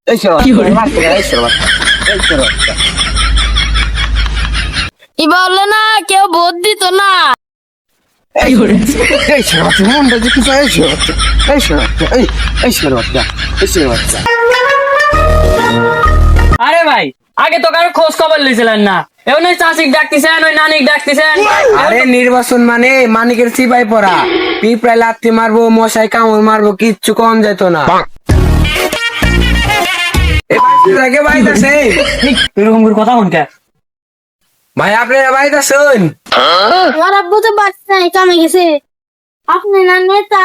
এই শোনো এই শোনো কি বললে না কেউ ভোট দিত না। এই শোনো মনটা যে কিছু এই শোনো আরে ভাই আগে তো কারো খোঁজ খবর লিছিলেন না, এও নয় চাষিক ডাকতেছেন ওই নানিক ডাকতেছেন। আরে নির্বাচন মানে মানিকের সিপাই পড়া, পিঁপড়ায় লাথি মারবো, মশাই কামড় মারবো, কিচ্ছু কম যেত না। এরকম করে কথা শুনতে ভাই আপনারা বাড়িতে শুন, আমার আব্বু তো বাচ্চা নাই, কামে গেছে। আপনি না নেতা,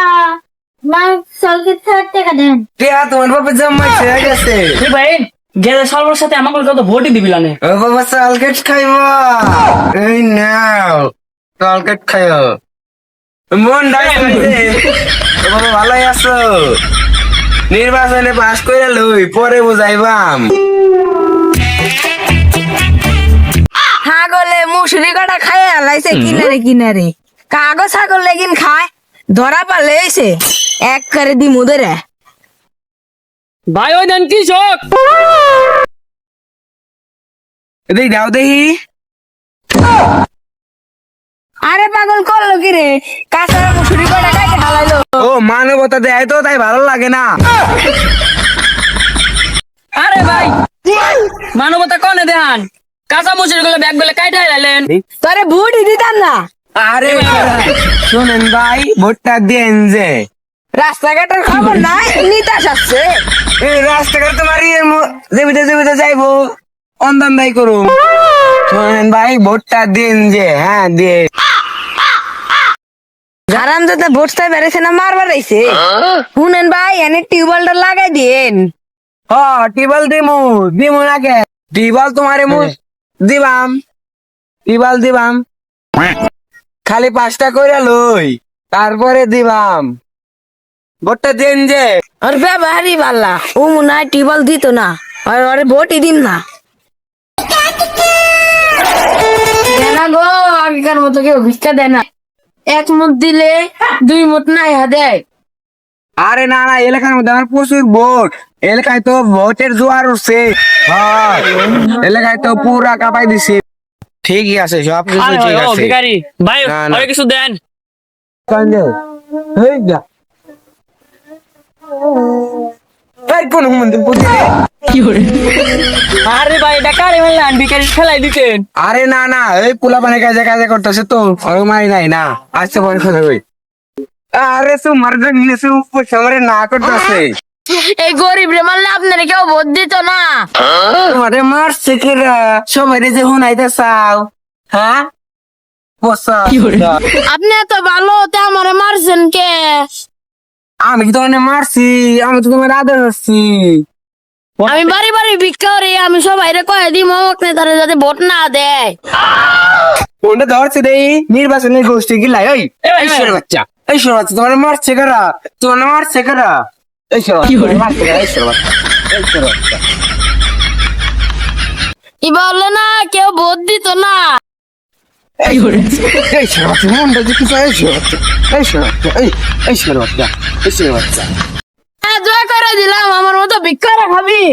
সরকার থেকে টাকা দেন। তোমার বাপের জামাই ছেড়ে গেছে। ভাই গেলে সর্বর সাথে আমাকে কত ভোটই দিবি না। ও বাবা চালকেট খাইবা, এই নাও চালকেট খাইও। মন ডাই বাবা ভালোই আছো? নির্বাচনে পাস করে লই, পরে বুঝাইবাম। ছাগলে মুসুরি কটা খায় আলাইছে কিনারে কাগজ ছাগল লেগিন খায়, ধরা পালে এসে এক করে দি মুদরে। ভাই ওই দেন কৃষক এদিক দাও দেখি। আরে পাগল করলো কি রে, কাঁচা মুসুরি কটা খাইতে হালাইলো। ও মানবতা দেয় তো, তাই ভালো লাগে না। আরে ভাই মানবতা কনে দেন, কাঁচা মুচুর গুলো ব্যাগ গুলো কাইটাই লাইলেন। তোরে ভুটি দিতাম না। আরে শোনেন ভাই, ভোটটা দেন যে। রাস্তাঘাটের খবর নাই, নিতাস আসছে। এই রাস্তাঘাট তোমার জমিতে যাইবো, অন্দান দায়ী করুন। শোনেন ভাই, ভোটটা দিন যে। হ্যাঁ দিয়ে আরাম যাতে ভোটটাই বেড়েছে না মারবার আইছে। শুনেন ভাই এনে টিউবওয়েলটা লাগাই দিন। হ টিবল দিমু নাকে টিবল তোমারে দিবাম খালি 5টা কইরা লই, তারপরে দিবাম। ভোটটা দেন যে। আর ব্যবহারই পাল্লা, ও মনে হয় টিউবওয়েল দিত না, আর ওরে ভোটই দিন না। দেনা গো, আগেকার মতো কেউ ভিক্ষা দেয় না। 1 মুঠ দিলে 2 মুঠ না ইহা দেয়। আরে না না, এলাকার মধ্যে আমার প্রচুর ভোট, এলাকায় তো ভোটের জোয়ার উঠছে। হ্যাঁ এলাকায় তো পুরা কাপাই দিছে। ঠিকই আছে, সব কিছু আরে ঠিক ভাই, ও আছে। ভিখারি ভাই না, না। আরে কিছু দেন। কোন আরে ভাই এটা কারে মেলান, ভিখারি ফেলাই দিতেন। আরে না না, এই পোলা পানে কাজে করতেছে তো, ওর মারি নাই না, আসতে পরে কথা কই। আরে তোমার জন্য পয়সা মারে না করতেছে। এই গরিব রে মারলে আপনারা কেউ ভোট দিত না। তোমারে মারছে কিরা, সবাই যে হুনাইতে চাও। হ্যাঁ বসা, আপনি এত ভালো হতে আমারে মারছেন কে? আমি কি তোমার মারছি? আমি তো তোমার আদর করছি। আমি বাড়ি বাড়ি ভিক্ষা করি, আমি সবাই রে কয়ে দিই মমক নেতারে যাতে ভোট না দেয়। কোনটা ধরছে রে নির্বাচনের গোষ্ঠী গিলাই। ওই ঈশ্বর বাচ্চা, ঈশ্বর বাচ্চা তোমার মারছে কারা? তোমার মারছে কারা? এই শোনো কি বললে না কেউ ভোট দিত না। এই শোনো মনটা যে কিছু এই শোনো দোয়া করে দিলাম, আমার মতো ভিক্ষা খাবি।